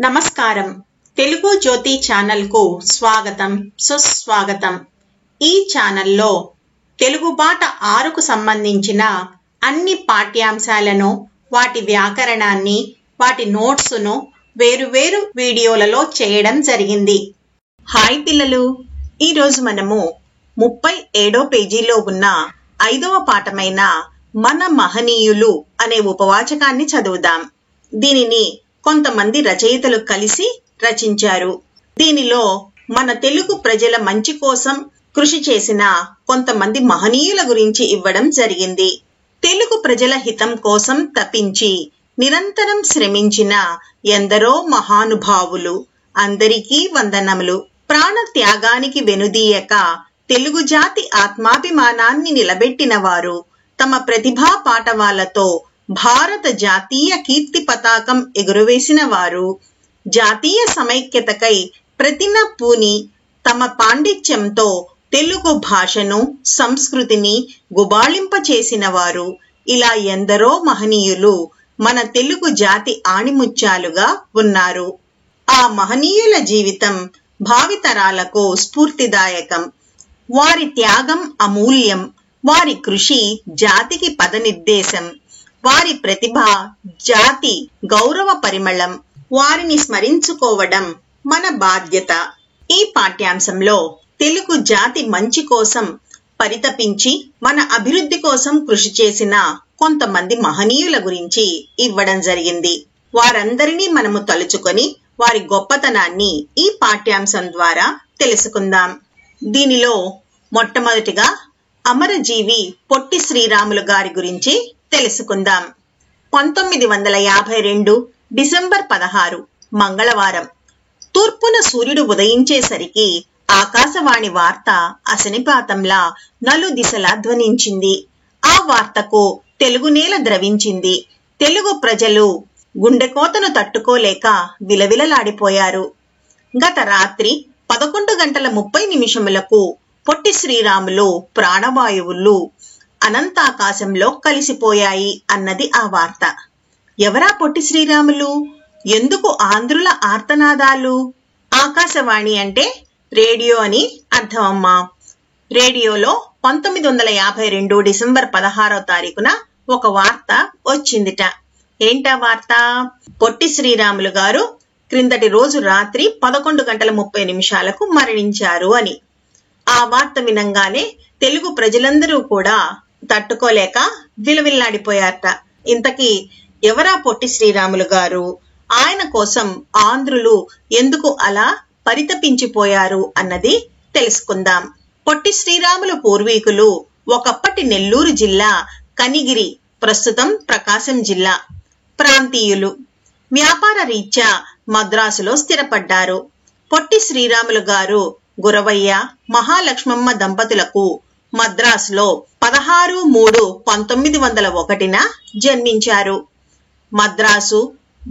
నమస్కారం. తెలుగు జ్యోతి ఛానల్ కు స్వాగతం, సుస్వాగతం. ఈ ఛానల్లో తెలుగు బాట 6కు సంబంధించిన అన్ని పాఠ్యాంశాలను, వాటి వ్యాకరణాన్ని, వాటి నోట్స్ను వేరువేరు వీడియోలలో చేయడం జరిగింది. హాయ్ పిల్లలు, ఈరోజు మనము 37వ పేజీలో ఉన్న 5వ పాఠమైన మన మహనీయులు అనే ఉపవాచకాన్ని చదువుదాం. దీనిని కొంతమంది రచయితలు కలిసి రచించారు. దీనిలో మన తెలుగు ప్రజల మంచి కోసం కృషి చేసిన కొంతమంది మహనీయుల గురించి ఇవ్వడం జరిగింది. తెలుగు ప్రజల హితం కోసం తపించి నిరంతరం శ్రమించిన ఎందరో మహానుభావులు, అందరికీ వందనములు. ప్రాణ త్యాగానికి వెనుదీయక తెలుగు జాతి ఆత్మాభిమానాన్ని నిలబెట్టిన వారు, తమ ప్రతిభా పాటవాలతో భారత జాతీయ కీర్తి పతాకం ఎగురవేసిన వారు, జాతీయ సమైక్యతకై ప్రతిన పూని తమ పాండిత్యంతో తెలుగు భాషను, సంస్కృతిని గుబాళింపచేసిన వారు, ఇలా ఎందరో మహనీయులు మన తెలుగు జాతి ఆణిముత్యాలుగా ఉన్నారు. ఆ మహనీయుల జీవితం భావితరాలకు స్ఫూర్తిదాయకం. వారి త్యాగం అమూల్యం, వారి కృషి జాతికి పదనిర్దేశం, వారి ప్రతిభ జాతి గౌరవ పరిమళం. వారిని స్మరించుకోవడం మన బాధ్యత. ఈ పాఠ్యాంశంలో తెలుగు జాతి మంచి కోసం పరితపించి మన అభివృద్ధి కోసం కృషి చేసిన కొంతమంది మహనీయుల గురించి ఇవ్వడం జరిగింది. వారందరినీ మనము తలుచుకొని వారి గొప్పతనాన్ని ఈ పాఠ్యాంశం ద్వారా తెలుసుకుందాం. దీనిలో మొట్టమొదటిగా అమరజీవి పొట్టి శ్రీరాములు గారి గురించి తెలుసుకుందాం. 1952 డిసెంబర్ 16 మంగళవారం తూర్పున సూర్యుడు ఉదయించేసరికి ఆకాశవాణి వార్త అశనిపాతంలా నలుదిశలా ధ్వనించింది. ఆ వార్తకు తెలుగు నేల ద్రవించింది. తెలుగు ప్రజలు గుండెకోతను తట్టుకోలేక విలవిలలాడిపోయారు. గత రాత్రి 11:30 పొట్టి శ్రీరాములు ప్రాణవాయువులు అనంతాకాశంలో కలిసిపోయాయి అన్నది ఆ వార్త. ఎవరా పొట్టి శ్రీరాములు? ఎందుకు ఆంధ్రుల ఆర్తనాదాలు? ఆకాశవాణి అంటే రేడియో అని అర్థమమ్మా. రేడియోలో 1952 డిసెంబర్ 16వ తారీఖున ఒక వార్త వచ్చిందిట. ఏంటా వార్త? పొట్టి శ్రీరాములు గారు క్రిందటి రోజు రాత్రి 11:30 మరణించారు అని. ఆ వార్త వినంగానే తెలుగు ప్రజలందరూ కూడా తట్టుకోలేక విలవిల్లాడిపోయారట. ఇంతకీ ఎవరా పొట్టి శ్రీరాములు గారు? ఆయన కోసం ఆంధ్రులు ఎందుకు అలా పరితపించిపోయారు అన్నది తెలుసుకుందాం. పొట్టి శ్రీరాములు పూర్వీకులు ఒకప్పటి నెల్లూరు జిల్లా కనిగిరి, ప్రస్తుతం ప్రకాశం జిల్లా ప్రాంతీయులు. వ్యాపార రీత్యా మద్రాసులో స్థిరపడ్డారు. పొట్టి శ్రీరాములు గారు గురవయ్య, మహాలక్ష్మమ్మ దంపతులకు మద్రాసులో 16/3/1901 జన్మించారు. మద్రాసు,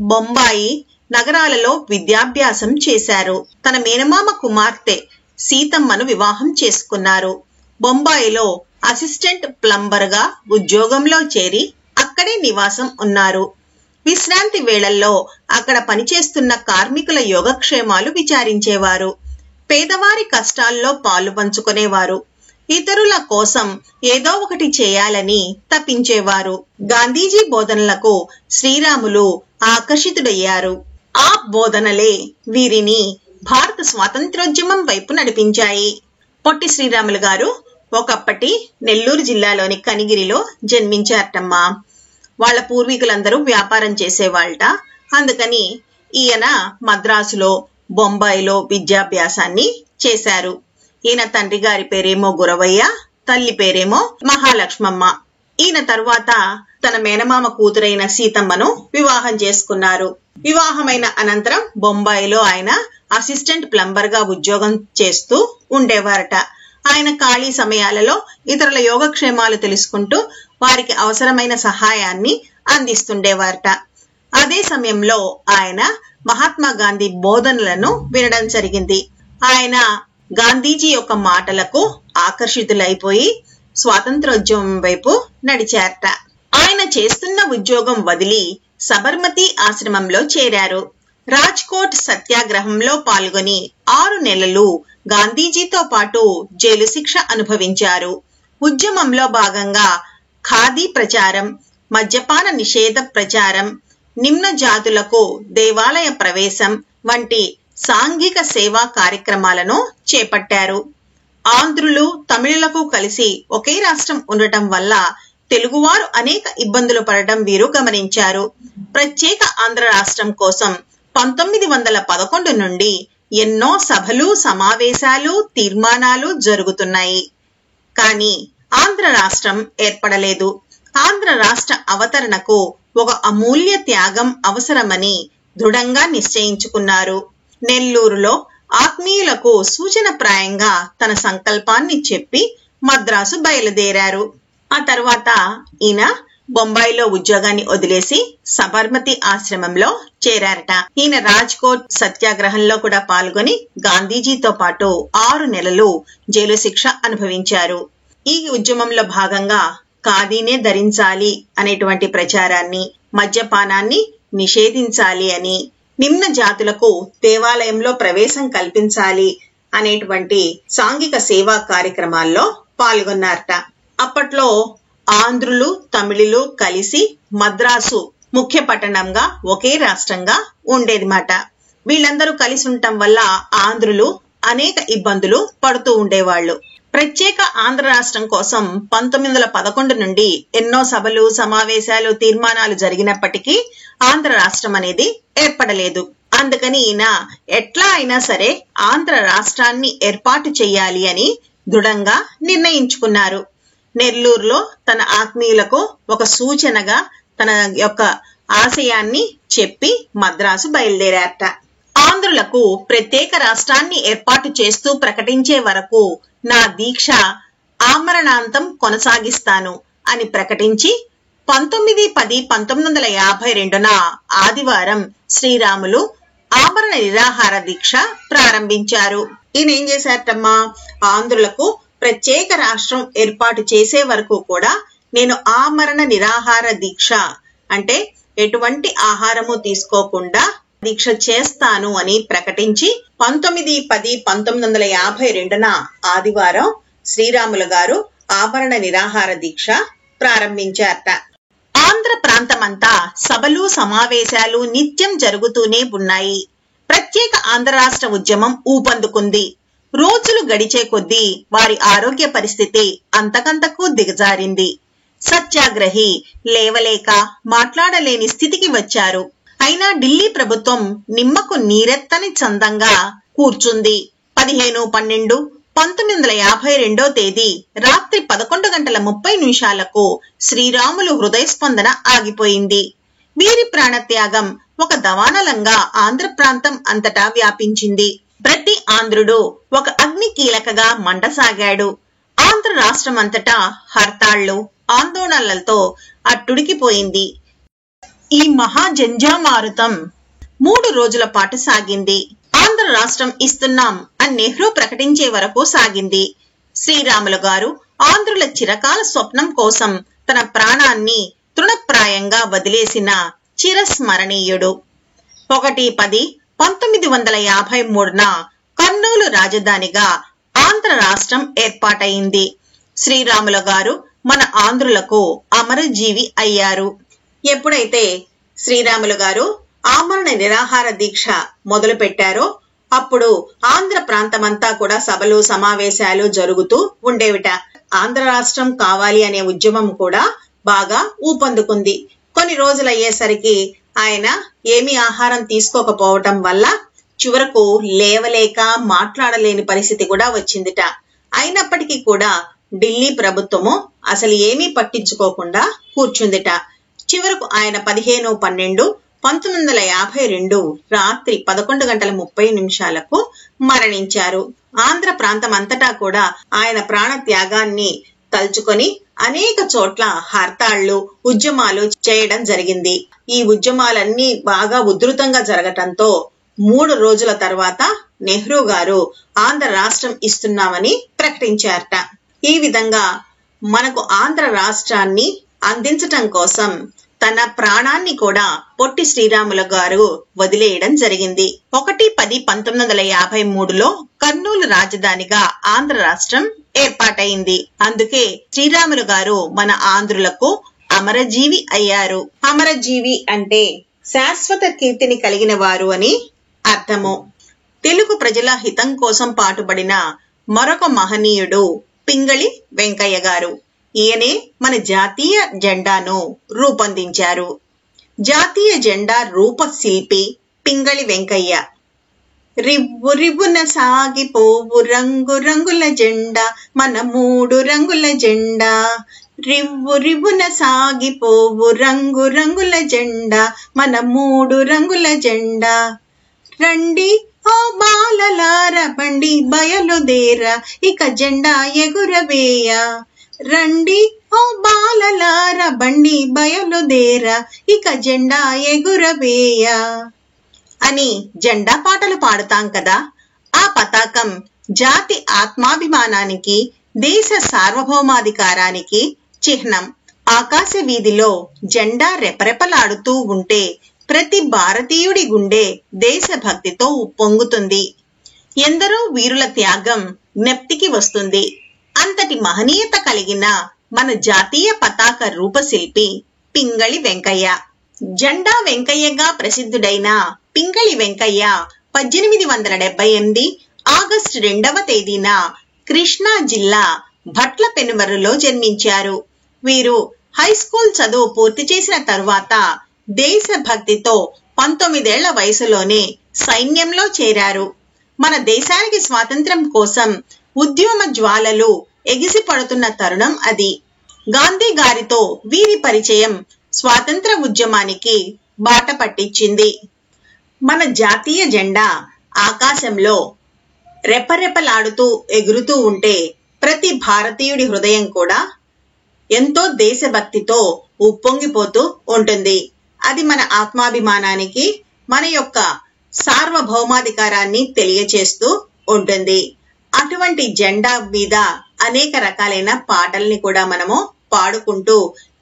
బొంబాయి నగరాలలో విద్యాభ్యాసం చేశారు. తన మేనమామ కుమార్తె సీతమ్మను వివాహం చేసుకున్నారు. బొంబాయిలో అసిస్టెంట్ ప్లంబర్ గా ఉద్యోగంలో చేరి అక్కడే నివాసం ఉన్నారు. విశ్రాంతి వేళల్లో అక్కడ పనిచేస్తున్న కార్మికుల యోగక్షేమాలు విచారించేవారు. పేదవారి కష్టాల్లో పాలు పంచుకునేవారు. ఇతరుల కోసం ఏదో ఒకటి చేయాలని తపించేవారు. గాంధీజీ బోధనలకు శ్రీరాములు ఆకర్షితుడయ్యారు. ఆ బోధనలే వీరిని భారత స్వాతంత్ర్యోద్యమం వైపు నడిపించాయి. పొట్టి శ్రీరాములు గారు ఒకప్పటి నెల్లూరు జిల్లాలోని కనిగిరిలో జన్మించారటమ్మా. వాళ్ళ పూర్వీకులందరూ వ్యాపారం చేసేవాళ్ళట. అందుకని ఈయన మద్రాసులో, బొంబాయిలో విద్యాభ్యాసాన్ని చేశారు. ఈయన తండ్రి గారి పేరేమో గురవయ్య, తల్లి పేరేమో మహాలక్ష్మమ్మ. ఈయన తరువాత తన మేనమామ కూతురైన సీతమ్మను వివాహం చేసుకున్నారు. వివాహమైన అనంతరం బొంబాయిలో ఆయన అసిస్టెంట్ ప్లంబర్ గా ఉద్యోగం చేస్తూ ఉండేవారట. ఆయన ఖాళీ సమయాలలో ఇతరుల యోగక్షేమాలు తెలుసుకుంటూ వారికి అవసరమైన సహాయాన్ని అందిస్తుండేవారట. అదే సమయంలో ఆయన మహాత్మా గాంధీ బోధనలను వినడం జరిగింది. ఆయన గాంధీజీ యొక్క మాటలకు ఆకర్షితులైపోయి స్వాతంత్రోద్యమం వైపు నడిచారట. ఆయన చేస్తున్న ఉద్యోగం వదిలి సబర్మతి ఆశ్రమంలో చేరారు. రాజ్కోట్ సత్యాగ్రహంలో పాల్గొని 6 నెలలు గాంధీజీతో పాటు జైలు శిక్ష అనుభవించారు. ఉద్యమంలో భాగంగా ఖాదీ ప్రచారం, మద్యపాన నిషేధ ప్రచారం, నిమ్న జాతులకు దేవాలయ ప్రవేశం వంటి సాంఘిక సేవా కార్యక్రమాలను చేపట్టారు. ఆంధ్రులు, తమిళులకు కలిసి ఒకే రాష్ట్రం ఉండటం వల్ల తెలుగువారు అనేక ఇబ్బందులు పడటం వీరు గమనించారు. ప్రత్యేక ఆంధ్ర రాష్ట్రం కోసం 1911 నుండి ఎన్నో సభలు, సమావేశాలు, తీర్మానాలు జరుగుతున్నాయి. కానీ ఆంధ్ర రాష్ట్రం ఏర్పడలేదు. ఆంధ్ర రాష్ట్ర అవతరణకు ఒక అమూల్య త్యాగం అవసరమని దృఢంగా నిశ్చయించుకున్నారు. నెల్లూరులో ఆత్మీయులకు సూచనప్రాయంగా తన సంకల్పాన్ని చెప్పి మద్రాసు బయలుదేరారు. ఆ తర్వాత ఈయన బొంబాయిలో ఉద్యోగాన్ని వదిలేసి సబర్మతి ఆశ్రమంలో చేరారట. ఈయన రాజ్కోట్ సత్యాగ్రహంలో కూడా పాల్గొని గాంధీజీతో పాటు 6 నెలలు జైలు శిక్ష అనుభవించారు. ఈ ఉద్యమంలో భాగంగా ఖాదీనే ధరించాలి అనేటువంటి ప్రచారాన్ని, మద్యపానాన్ని నిషేధించాలి అని, నిమ్న జాతులకు దేవాలయంలో ప్రవేశం కల్పించాలి అనేటువంటి సాంఘిక సేవా కార్యక్రమాల్లో పాల్గొన్నారట. అప్పట్లో ఆంధ్రులు, తమిళులు కలిసి మద్రాసు ముఖ్య పట్టణంగా ఒకే రాష్ట్రంగా ఉండేదిమాట. వీళ్ళందరూ కలిసి ఉండటం వల్ల ఆంధ్రులు అనేక ఇబ్బందులు పడుతూ ఉండేవాళ్లు. ప్రత్యేక ఆంధ్ర రాష్ట్రం కోసం 1911 నుండి ఎన్నో సభలు, సమావేశాలు, తీర్మానాలు జరిగినప్పటికీ ఆంధ్ర రాష్ట్రం అనేది ఏర్పడలేదు. అందుకని ఈయన ఎట్లా అయినా సరే ఆంధ్ర రాష్ట్రాన్ని ఏర్పాటు చేయాలి అని దృఢంగా నిర్ణయించుకున్నారు. నెల్లూరులో తన ఆత్మీయులకు ఒక సూచనగా తన యొక్క ఆశయాన్ని చెప్పి మద్రాసు బయలుదేరారట. ఆంధ్రులకు ప్రత్యేక రాష్ట్రాన్ని ఏర్పాటు చేస్తూ ప్రకటించే వరకు నా దీక్ష ఆమరణాంతం కొనసాగిస్తాను అని ప్రకటించి 19/10/1952 ఆదివారం శ్రీరాములు ఆమరణ నిరాహార దీక్ష ప్రారంభించారు. ఈయన ఏం చేశారటమ్మా, ఆంధ్రులకు ప్రత్యేక రాష్ట్రం ఏర్పాటు చేసే వరకు కూడా నేను ఆమరణ నిరాహార దీక్ష అంటే ఎటువంటి ఆహారము తీసుకోకుండా దీక్ష చేస్తాను అని ప్రకటించి 19/10/1952 ఆదివారం శ్రీరాములు గారు ఆమరణ నిరాహార దీక్ష ప్రారంభించారట. ఆంధ్ర ప్రాంతమంతా సభలు, సమావేశాలు నిత్యం జరుగుతూనే ఉన్నాయి. ప్రత్యేక ఆంధ్ర రాష్ట్ర ఉద్యమం ఊపందుకుంది. రోజులు గడిచే కొద్దీ వారి ఆరోగ్య పరిస్థితి అంతకంతకు దిగజారింది. సత్యాగ్రహి లేవలేక మాట్లాడలేని స్థితికి వచ్చారు. అయినా ఢిల్లీ ప్రభుత్వం నిమ్మకు నీరెత్తని చందంగా కూర్చుంది. 15/12/1952 రాత్రి 11:30 శ్రీరాములు హృదయస్పందన ఆగిపోయింది. వీరి ప్రాణత్యాగం ఒక దవానలంగా ఆంధ్ర ప్రాంతం అంతటా వ్యాపించింది. ప్రతి ఆంధ్రుడు ఒక అగ్ని కీలకగా మంటసాగాడు. ఆంధ్ర రాష్ట్రం అంతటా హర్తాళ్లు, ఆందోళనలతో అట్టుడికిపోయింది. ఈ మహా జంజామారుతం 3 రోజుల పాటు సాగింది. ఆంధ్ర రాష్ట్రం ఇస్తున్నాం అని నెహ్రూ ప్రకటించే వరకు సాగింది. శ్రీరాములు గారు ఆంధ్రుల చిరకాల స్వప్నం కోసం తన ప్రాణాన్ని తృణప్రాయంగా వదిలేసిన చిరస్మరణీయుడు. 1/10/1953 కర్నూలు రాజధానిగా ఆంధ్ర రాష్ట్రం ఏర్పాటైంది. శ్రీరాములు గారు మన ఆంధ్రులకు అమరజీవి అయ్యారు. ఎప్పుడైతే శ్రీరాములు గారు ఆమరణ నిరాహార దీక్ష మొదలు పెట్టారో అప్పుడు ఆంధ్ర ప్రాంతమంతా కూడా సభలు, సమావేశాలు జరుగుతూ ఉండేవిట. ఆంధ్ర రాష్ట్రం కావాలి అనే ఉద్యమం కూడా బాగా ఊపందుకుంది. కొన్ని రోజులు అయ్యేసరికి ఆయన ఏమీ ఆహారం తీసుకోకపోవటం వల్ల చివరకు లేవలేక మాట్లాడలేని పరిస్థితి కూడా వచ్చిందిట. అయినప్పటికీ కూడా ఢిల్లీ ప్రభుత్వము అసలు ఏమీ పట్టించుకోకుండా కూర్చుందిట. చివరకు ఆయన 15/12/1952 రాత్రి 11:30 మరణించారు. ఆంధ్ర ప్రాంతం అంతటా కూడా ఆయన ప్రాణ త్యాగాన్ని తలుచుకొని అనేక చోట్ల హర్తాళ్లు, ఉద్యమాలు చేయడం జరిగింది. ఈ ఉద్యమాలన్నీ బాగా ఉధృతంగా జరగటంతో 3 రోజుల తర్వాత నెహ్రూ గారు ఆంధ్ర రాష్ట్రం ఇస్తున్నామని ప్రకటించారట. ఈ విధంగా మనకు ఆంధ్ర రాష్ట్రాన్ని అందించటం కోసం తన ప్రాణాన్ని కూడా పొట్టి శ్రీరాములు గారు వదిలేయడం జరిగింది. 1/10/1953లో కర్నూలు రాజధానిగా ఆంధ్ర రాష్ట్రం ఏర్పాటైంది. అందుకే శ్రీరాములు గారు మన ఆంధ్రులకు అమరజీవి అయ్యారు. అమరజీవి అంటే శాశ్వత కీర్తిని కలిగిన వారు అని అర్థము. తెలుగు ప్రజల హితం కోసం పాటుపడిన మరొక మహనీయుడు పింగళి వెంకయ్య గారు. ఈయనే మన జాతీయ జెండాను రూపొందించారు. జాతీయ జెండా రూపశిల్పి పింగళి వెంకయ్య. రివ్వు రివ్వున సాగిపోవు రంగు రంగుల జెండా మన 3 రంగుల జెండా. రివ్వు రివ్వున సాగిపోవు రంగు రంగుల జెండా మన 3 రంగుల జెండా. రండి ఓ బాలలార బండి బయలుదేర ఇక జెండా ఎగురవేయ. రండి ఓ బాలలార బండి బయలుదేర ఇక జెండా ఎగురవేయ అని జెండా పాటలు పాడుతాం కదా. ఆ పతాకం జాతి ఆత్మాభిమానానికి, దేశ సార్వభౌమాధికారానికి చిహ్నం. ఆకాశ వీధిలో జెండా రెపరెపలాడుతూ ఉంటే ప్రతి భారతీయుడి గుండె దేశభక్తితో ఉప్పొంగుతుంది. ఎందరో వీరుల త్యాగం జ్ఞప్తికి వస్తుంది. అంతటి మహనీయత కలిగిన మన జాతీయ పతాక రూపశిల్పి పింగళి వెంకయ్య. జెండా వెంకయ్యగా ప్రసిద్ధుడైన పింగళి వెంకయ్య 1878 ఆగస్టు 2వ తేదీన కృష్ణా జిల్లా భట్ల పెనుమర్రులో జన్మించారు. వీరు హైస్కూల్ చదువు పూర్తి చేసిన తరువాత దేశభక్తితో 19 ఏళ్ల వయసులోనే సైన్యంలో చేరారు. మన దేశానికి స్వాతంత్ర్యం కోసం ఉద్యమ జ్వాలలు ఎగిసిపడుతున్న తరుణం అది. గాంధీ గారితో వీరి పరిచయం స్వాతంత్ర ఉద్యమానికి బాట పట్టించింది. మన జాతీయ జెండా ఆకాశంలో రెపరెపలాడుతూ ఎగురుతూ ఉంటే ప్రతి భారతీయుడి హృదయం కూడా ఎంతో దేశభక్తితో ఉప్పొంగిపోతూ ఉంటుంది. అది మన ఆత్మాభిమానానికి, మన యొక్క సార్వభౌమాధికారాన్ని తెలియచేస్తూ ఉంటుంది. అటువంటి జెండా మీద అనేక రకాలైన పాటల్ని కూడా మనము పాడుకుంటూ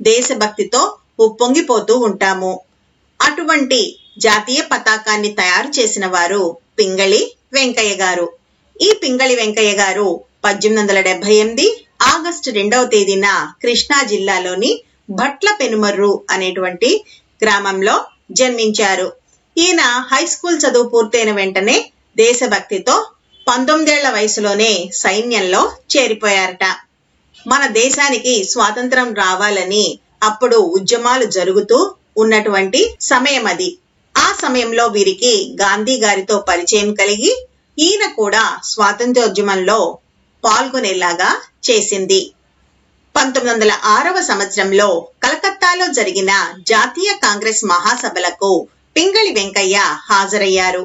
దేశభక్తితో ఉప్పొంగిపోతూ ఉంటాము. అటువంటి జాతీయ పతాకాన్ని తయారు చేసిన వారు పింగళి వెంకయ్య గారు. ఈ పింగళి వెంకయ్య గారు 1878 ఆగస్టు 2వ తేదీన కృష్ణా జిల్లాలోని భట్ల పెనుమర్రు అనేటువంటి గ్రామంలో జన్మించారు. ఈయన హై స్కూల్ చదువు పూర్తయిన వెంటనే దేశభక్తితో 19 ఏళ్ల వయసులోనే సైన్యంలో చేరిపోయారట. మన దేశానికి స్వాతంత్రం రావాలని అప్పుడు ఉద్యమాలు జరుగుతూ ఉన్నటువంటి సమయం అది. ఆ సమయంలో వీరికి గాంధీ గారితో పరిచయం కలిగి ఈయన కూడా స్వాతంత్ర్యోద్యమంలో పాల్గొనేలాగా చేసింది. 1906వ సంవత్సరంలో కలకత్తాలో జరిగిన జాతీయ కాంగ్రెస్ మహాసభలకు పింగళి వెంకయ్య హాజరయ్యారు.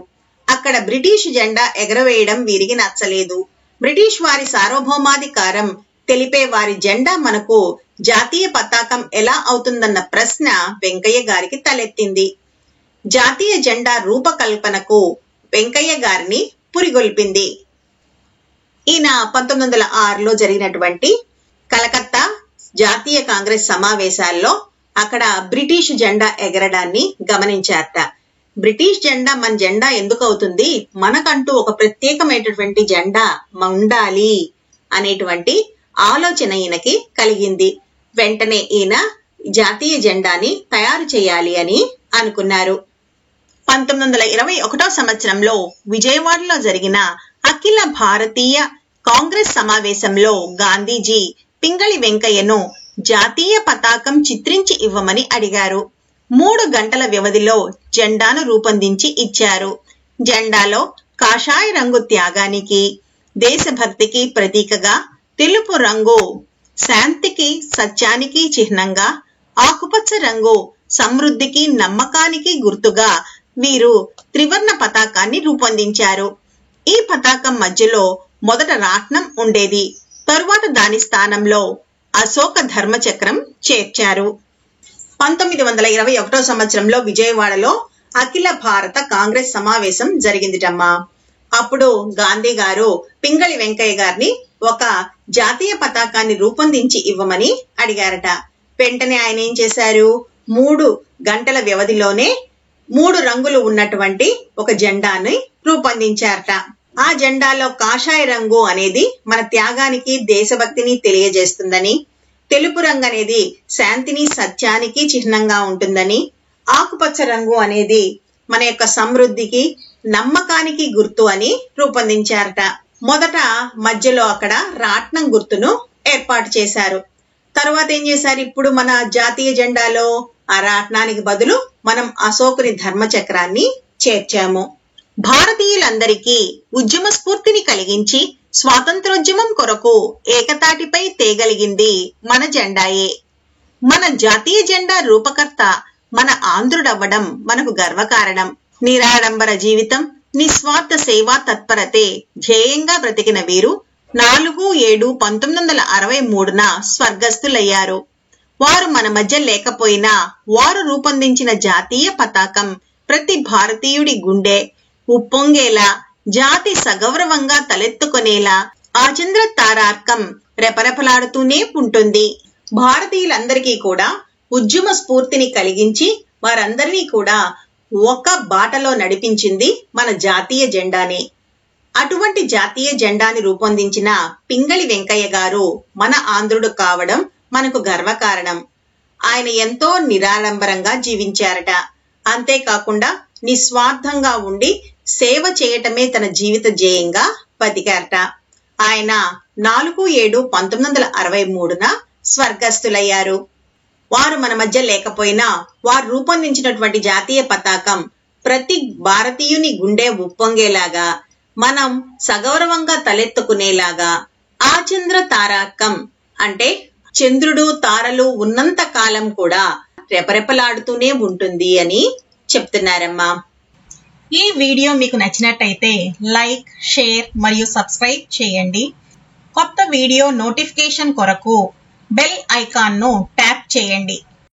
అక్కడ బ్రిటిష్ జెండా ఎగరవేయడం వీరికి నచ్చలేదు. బ్రిటిష్ వారి సార్వభౌమాధికారం తెలిపే వారి జెండా మనకు జాతీయ పతాకం ఎలా అవుతుందన్న ప్రశ్న వెంకయ్య గారికి తలెత్తింది. జాతీయ జెండా రూపకల్పనకు వెంకయ్య గారిని పురిగొల్పింది. ఈయన 1906లో జరిగినటువంటి కలకత్తా జాతీయ కాంగ్రెస్ సమావేశాల్లో అక్కడ బ్రిటిష్ జెండా ఎగరడాన్ని గమనించారట. బ్రిటిష్ జెండా మన జెండా ఎందుకు అవుతుంది, మనకంటూ ఒక ప్రత్యేకమైనటువంటి జెండా ఉండాలి అనేటువంటి ఆలోచన ఈయనకి కలిగింది. వెంటనే ఈయన జాతీయ జెండాని తయారు చేయాలి అని అనుకున్నారు. 1921వ సంవత్సరంలో విజయవాడలో జరిగిన అఖిల భారతీయ కాంగ్రెస్ సమావేశంలో గాంధీజీ పింగళి వెంకయ్యను జాతీయ పతాకం చిత్రించి ఇవ్వమని అడిగారు. 3 గంటల వ్యవధిలో జెండాను రూపొందించి ఇచ్చారు. జెండాలో కాషాయ రంగు త్యాగానికి, దేశభక్తికి ప్రతీకగా, తెలుపు రంగు శాంతికి సత్యానికి చిహ్నంగా, ఆకుపచ్చ రంగు సమృద్ధికి నమ్మకానికి గుర్తుగా వీరు త్రివర్ణ పతాకాన్ని రూపొందించారు. ఈ పతాకం మధ్యలో మొదట రాట్నం ఉండేది. తరువాత దాని స్థానంలో అశోక ధర్మచక్రం చేర్చారు. 1921వ సంవత్సరంలో విజయవాడలో అఖిల భారత కాంగ్రెస్ సమావేశం జరిగిందిటమ్మా. అప్పుడు గాంధీ గారు పింగళి వెంకయ్య గారిని ఒక జాతీయ పతాకాన్ని రూపొందించి ఇవ్వమని అడిగారట. వెంటనే ఆయన ఏం చేశారు, 3 గంటల వ్యవధిలోనే 3 రంగులు ఉన్నటువంటి ఒక జెండాని రూపొందించారట. ఆ జెండాలో కాషాయ రంగు అనేది మన త్యాగానికి దేశభక్తిని తెలియజేస్తుందని, తెలుపు రంగు అనేది శాంతిని సత్యానికి చిహ్నంగా ఉంటుందని, ఆకుపచ్చ రంగు అనేది మన యొక్క సమృద్ధికి నమ్మకానికి గుర్తు అని రూపొందించారట. మొదట మధ్యలో అక్కడ రాట్నం గుర్తును ఏర్పాటు చేశారు. తర్వాత ఏం చేశారు, ఇప్పుడు మన జాతీయ జెండాలో ఆ రాట్నానికి బదులు మనం అశోకుని ధర్మచక్రాన్ని చేర్చాము. భారతీయులందరికీ ఉద్యమ స్ఫూర్తిని కలిగించి స్వాతంత్రోద్యమం కొరకు ఏకతాటిపై తేగలిగింది మన జెండాయే. మన జాతీయ జెండా రూపకర్త మన ఆంధ్రుడవ్వడం మనకు గర్వకారణం. నిరాడంబర జీవితం, నిస్వార్థ సేవా తత్పరతే ధ్యేయంగా బ్రతికిన వీరు 4/7/1963న స్వర్గస్థులయ్యారు. వారు మన మధ్య లేకపోయినా వారు రూపొందించిన జాతీయ పతాకం ప్రతి భారతీయుడి గుండె ఉప్పొంగేలా, జాతి సగౌరవంగా తలెత్తుకునేలా ఆ చంద్ర తారార్కం రెపరెపలాడుతూనే ఉంటుంది. భారతీయులందరికీ కూడా ఉద్యమ స్ఫూర్తిని కలిగించి వారందరినీ కూడా ఒక బాటలో నడిపించింది మన జాతీయ జెండానే. అటువంటి జాతీయ జెండాని రూపొందించిన పింగళి వెంకయ్య గారు మన ఆంధ్రుడు కావడం మనకు గర్వకారణం. ఆయన ఎంతో నిరాడంబరంగా జీవించారట. అంతేకాకుండా నిస్వార్థంగా ఉండి సేవ చేయటమే తన జీవిత ధ్యేయంగా బతికారట. ఆయన 4/7/1963న స్వర్గస్థులయ్యారు. వారు మన మధ్య లేకపోయినా వారు రూపొందించినటువంటి జాతీయ పతాకం ప్రతి భారతీయుని గుండె ఉప్పొంగేలాగా, మనం సగౌరవంగా తలెత్తుకునేలాగా, ఆ చంద్ర తారార్కం అంటే చంద్రుడు తారలు ఉన్నంత కాలం కూడా రెపరెపలాడుతూనే ఉంటుంది అని చెప్తున్నారమ్మా. ఈ వీడియో మీకు నచ్చినట్టయితే లైక్, షేర్ మరియు సబ్స్క్రైబ్ చేయండి. కొత్త వీడియో నోటిఫికేషన్ కొరకు బెల్ ఐకాన్ ను ట్యాప్ చేయండి.